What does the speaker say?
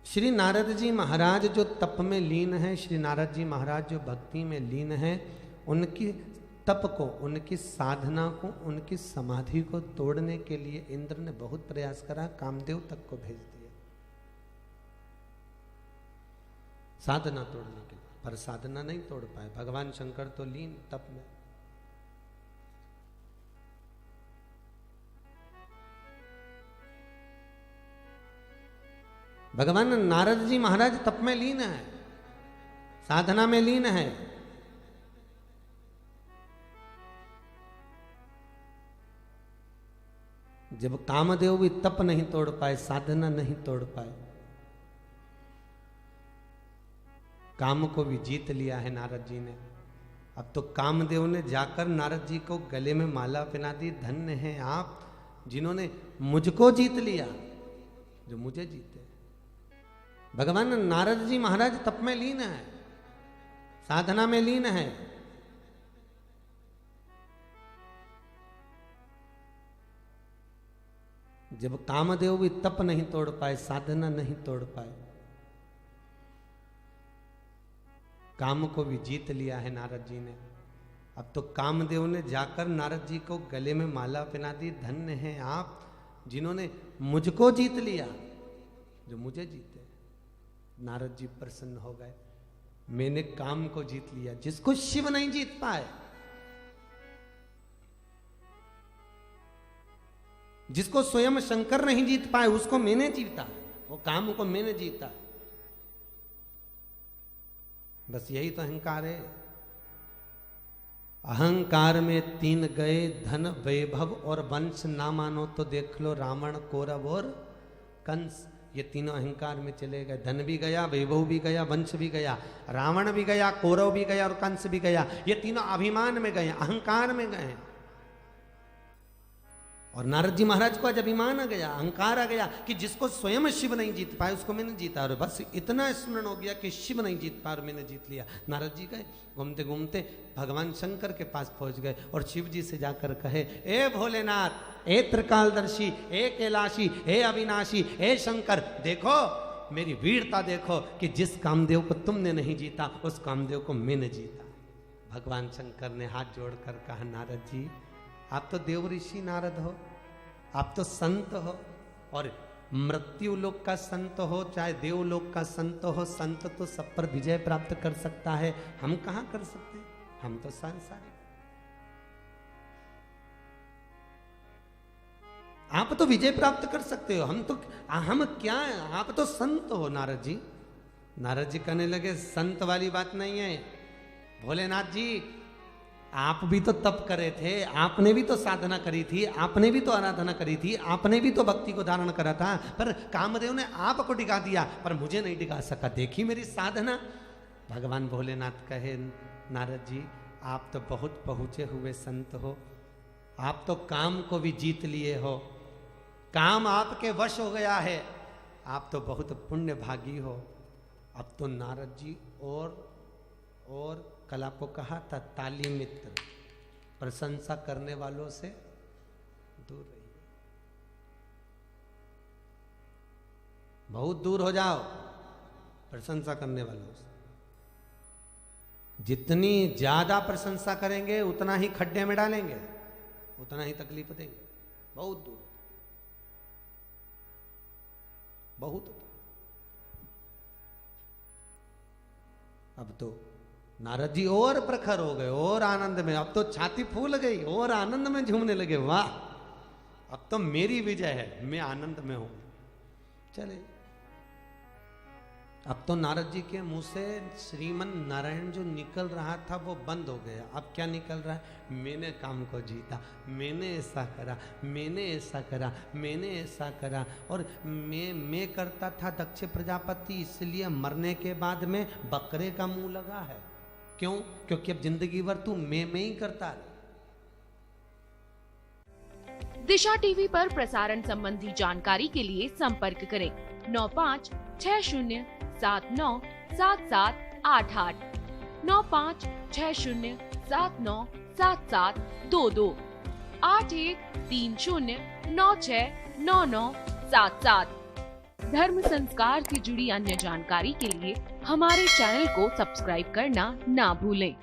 श्री नारद जी महाराज जो तप में लीन है, श्री नारद जी महाराज जो भक्ति में लीन है, उनकी तप को, उनकी साधना को, उनकी समाधि को तोड़ने के लिए इंद्र ने बहुत प्रयास करा, कामदेव तक को भेज दिया साधना तोड़ने के लिए, पर साधना नहीं तोड़ पाए। भगवान शंकर तो लीन तप में। भगवान नारद जी महाराज तप में लीन है, साधना में लीन है। जब कामदेव भी तप नहीं तोड़ पाए, साधना नहीं तोड़ पाए, काम को भी जीत लिया है नारद जी ने। अब तो कामदेव ने जाकर नारद जी को गले में माला पहना दी। धन्य हैं आप जिन्होंने मुझको जीत लिया, जो मुझे जीते। भगवान नारद जी महाराज तप में लीन है, साधना में लीन है। जब कामदेव भी तप नहीं तोड़ पाए, साधना नहीं तोड़ पाए, काम को भी जीत लिया है नारद जी ने। अब तो कामदेव ने जाकर नारद जी को गले में माला पहना दी। धन्य हैं आप जिन्होंने मुझको जीत लिया, जो मुझे जीते। नारद जी प्रसन्न हो गए, मैंने काम को जीत लिया, जिसको शिव नहीं जीत पाए, जिसको स्वयं शंकर नहीं जीत पाए, उसको मैंने जीता, वो काम को मैंने जीता। बस यही तो अहंकार है। अहंकार में तीन गए, धन वैभव और वंश। ना मानो तो देख लो रावण, कौरव और कंस। ये तीनों अहंकार में चले गए। धन भी गया, वैभव भी गया, वंश भी गया, रावण भी गया, कौरव भी गया और कंस भी गया। ये तीनों अभिमान में गए, अहंकार में गए। और नारद जी महाराज को आज अभिमान आ गया, अहंकार आ गया कि जिसको स्वयं शिव नहीं जीत पाए, उसको मैंने जीता। और बस इतना स्मरण हो गया कि शिव नहीं जीत पाए और मैंने जीत लिया। नारद जी गए, घूमते घूमते भगवान शंकर के पास पहुंच गए और शिव जी से जाकर कहे, ए भोलेनाथ, ए त्रिकालदर्शी, ए कैलाशी, ए अविनाशी, ए शंकर, देखो मेरी वीरता देखो कि जिस कामदेव को तुमने नहीं जीता, उस कामदेव को मैंने जीता। भगवान शंकर ने हाथ जोड़कर कहा, नारद जी आप तो देव ऋषि नारद हो, आप तो संत हो, और मृत्यु लोक का संत हो चाहे देवलोक का संत हो, संत तो सब पर विजय प्राप्त कर सकता है, हम कहां कर सकते? हम तो सांसारिक। आप तो विजय प्राप्त कर सकते हो, हम क्या है? आप तो संत हो नारद जी। नारद जी कहने लगे, संत वाली बात नहीं है भोलेनाथ जी, आप भी तो तप करे थे, आपने भी तो साधना करी थी, आपने भी तो आराधना करी थी, आपने भी तो भक्ति को धारण करा था, पर कामदेव ने आपको डिगा दिया, पर मुझे नहीं डिगा सका। देखी मेरी साधना। भगवान भोलेनाथ कहे, नारद जी आप तो बहुत पहुंचे हुए संत हो, आप तो काम को भी जीत लिए हो, काम आपके वश हो गया है, आप तो बहुत पुण्य भागी हो। अब तो नारद जी और कल आपको कहा था, ताली मित्र, प्रशंसा करने वालों से दूर रहिए, बहुत दूर हो जाओ प्रशंसा करने वालों से। जितनी ज्यादा प्रशंसा करेंगे उतना ही खड्डे में डालेंगे, उतना ही तकलीफ देंगे। बहुत दूर, बहुत दूर। अब तो नारद जी और प्रखर हो गए, और आनंद में, अब तो छाती फूल गई, और आनंद में झूमने लगे। वाह, अब तो मेरी विजय है, मैं आनंद में हूं। चले, अब तो नारद जी के मुंह से श्रीमन नारायण जो निकल रहा था वो बंद हो गया। अब क्या निकल रहा है? मैंने काम को जीता, मैंने ऐसा करा, मैंने ऐसा करा, मैंने ऐसा करा, और मैं करता था दक्ष प्रजापति, इसलिए मरने के बाद में बकरे का मुंह लगा है। क्यों? क्योंकि अब जिंदगी भर तू मैं ही करता है। दिशा टीवी पर प्रसारण संबंधी जानकारी के लिए संपर्क करें 9560797788, 9560797722, 8130969977। धर्म संस्कार से जुड़ी अन्य जानकारी के लिए हमारे चैनल को सब्सक्राइब करना ना भूलें।